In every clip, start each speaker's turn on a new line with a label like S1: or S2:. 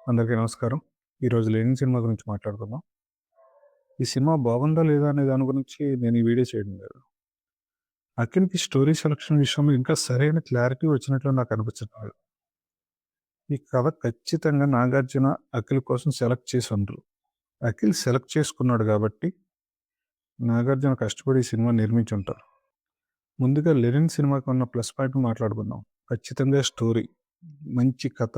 S1: అందరికీ నమస్కారం. ఈరోజు 'లెనిన్' సినిమా గురించి మాట్లాడుకుందాం. ఈ సినిమా బాగుందా లేదా అనే దాని గురించి నేను ఈ వీడియో చేయడం లేదు. అఖిల్‌కి స్టోరీ సెలక్షన్ విషయంలో ఇంకా సరైన క్లారిటీ వచ్చినట్లు నాకు అనిపించడం లేదు. ఈ కథ ఖచ్చితంగా నాగార్జున అఖిల్ కోసం సెలెక్ట్ చేసి ఉండరు. అఖిల్ సెలెక్ట్ చేసుకున్నాడు కాబట్టి నాగార్జున కష్టపడి ఈ సినిమా నిర్మించుంటారు. ముందుగా 'లెనిన్' సినిమాకి ఉన్న ప్లస్ పాయింట్ మాట్లాడుకుందాం. ఖచ్చితంగా స్టోరీ, మంచి కథ,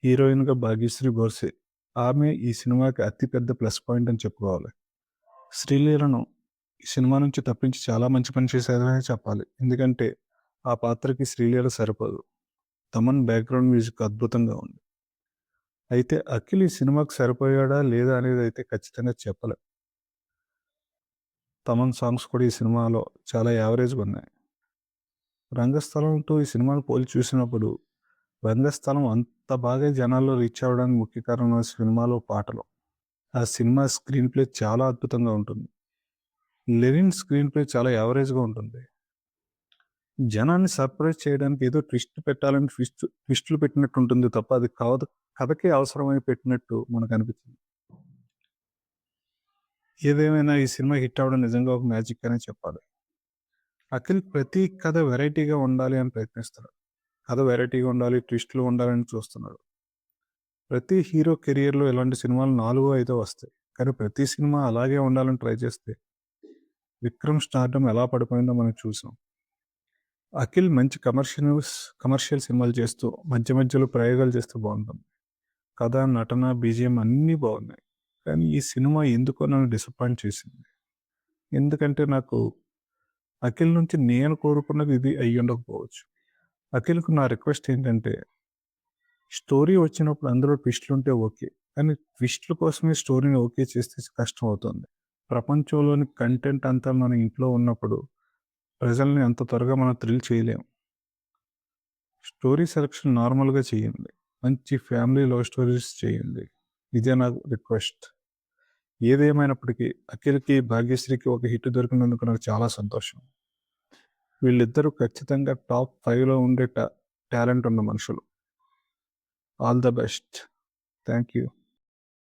S1: హీరోయిన్‌గా భాగ్యశ్రీ బోర్సే. ఆమె ఈ సినిమాకి అతి పెద్ద ప్లస్ పాయింట్ అని చెప్పుకోవాలి. శ్రీలీలను ఈ సినిమా నుంచి తప్పించి చాలా మంచి పని చేశారనే చెప్పాలి. ఎందుకంటే ఆ పాత్రకి శ్రీలీల సరిపోదు. తమన్ బ్యాక్‌గ్రౌండ్ మ్యూజిక్ అద్భుతంగా ఉంది. అయితే అఖిల్ ఈ సినిమాకి సరిపోయాడా లేదా అనేదైతే ఖచ్చితంగా చెప్పలేం. తమన్ సాంగ్స్ కూడా ఈ సినిమాలో చాలా యావరేజ్‌గా ఉన్నాయి. రంగస్థలంతో ఈ సినిమాను పోల్చి చూసినప్పుడు రంగస్థలం అంత బాగా జనాల్లో రీచ్ అవ్వడానికి ముఖ్య కారణం ఆ సినిమాలో పాటలు. ఆ సినిమా స్క్రీన్ ప్లే చాలా అద్భుతంగా ఉంటుంది. 'లెనిన్' స్క్రీన్ ప్లే చాలా యావరేజ్‌గా ఉంటుంది. జనాన్ని సర్ప్రైజ్ చేయడానికి ఏదో ట్విస్ట్ పెట్టాలని ట్విస్టులు పెట్టినట్టు ఉంటుంది తప్ప అది కాదు, కథకే అవసరమై పెట్టినట్టు మనకనిపించింది. ఏదేమైనా ఈ సినిమా హిట్ అవ్వడం నిజంగా ఒక మ్యాజిక్ అనే చెప్పాలి. అఖిల్ ప్రతి కథ వెరైటీగా ఉండాలి అని ప్రయత్నిస్తాడు. కథ వెరైటీగా ఉండాలి, ట్విస్టులు ఉండాలని చూస్తున్నాడు. ప్రతి హీరో కెరియర్‌లో ఇలాంటి సినిమాలు 4, 5 వస్తాయి. కానీ ప్రతి సినిమా అలాగే ఉండాలని ట్రై చేస్తే 'విక్రమ్' స్టార్డమ్ ఎలా పడిపోయిందో మనం చూసాం. అఖిల్ మంచి కమర్షియల్ సినిమాలు చేస్తూ మధ్య మధ్యలో ప్రయోగాలు చేస్తే బాగుంటుంది. కథ, నటన, బీజీఎం అన్నీ బాగున్నాయి. కానీ ఈ సినిమా ఎందుకో నన్ను డిసప్పాయింట్ చేసింది. ఎందుకంటే నాకు అఖిల్ నుంచి నేను కోరుకున్నది ఇది అయ్యుండకపోవచ్చు. అఖిల్‌కు నా రిక్వెస్ట్ ఏంటంటే, స్టోరీ వచ్చినప్పుడు అందులో ట్విస్ట్‌లుంటే ఓకే. కానీ ట్విస్ట్‌ల కోసమే స్టోరీని ఓకే చేస్తే కష్టం అవుతుంది. ప్రపంచంలోని కంటెంట్ అంతా మన ఇంట్లో ఉన్నప్పుడు ప్రజల్ని అంత త్వరగా మనం థ్రిల్ చేయలేం. స్టోరీ సెలక్షన్ నార్మల్‌గా చేయండి. మంచి ఫ్యామిలీ లవ్ స్టోరీస్ చేయండి. ఇదే నా రిక్వెస్ట్. ఏదేమైనప్పటికీ అఖిల్‌కి, భాగ్యశ్రీకి ఒక హిట్ దొరికినందుకు నాకు చాలా సంతోషం. వీళ్ళిద్దరూ ఖచ్చితంగా టాప్ 5లో ఉండే టాలెంట్ ఉన్న మనుషులు. All the best. Thank you.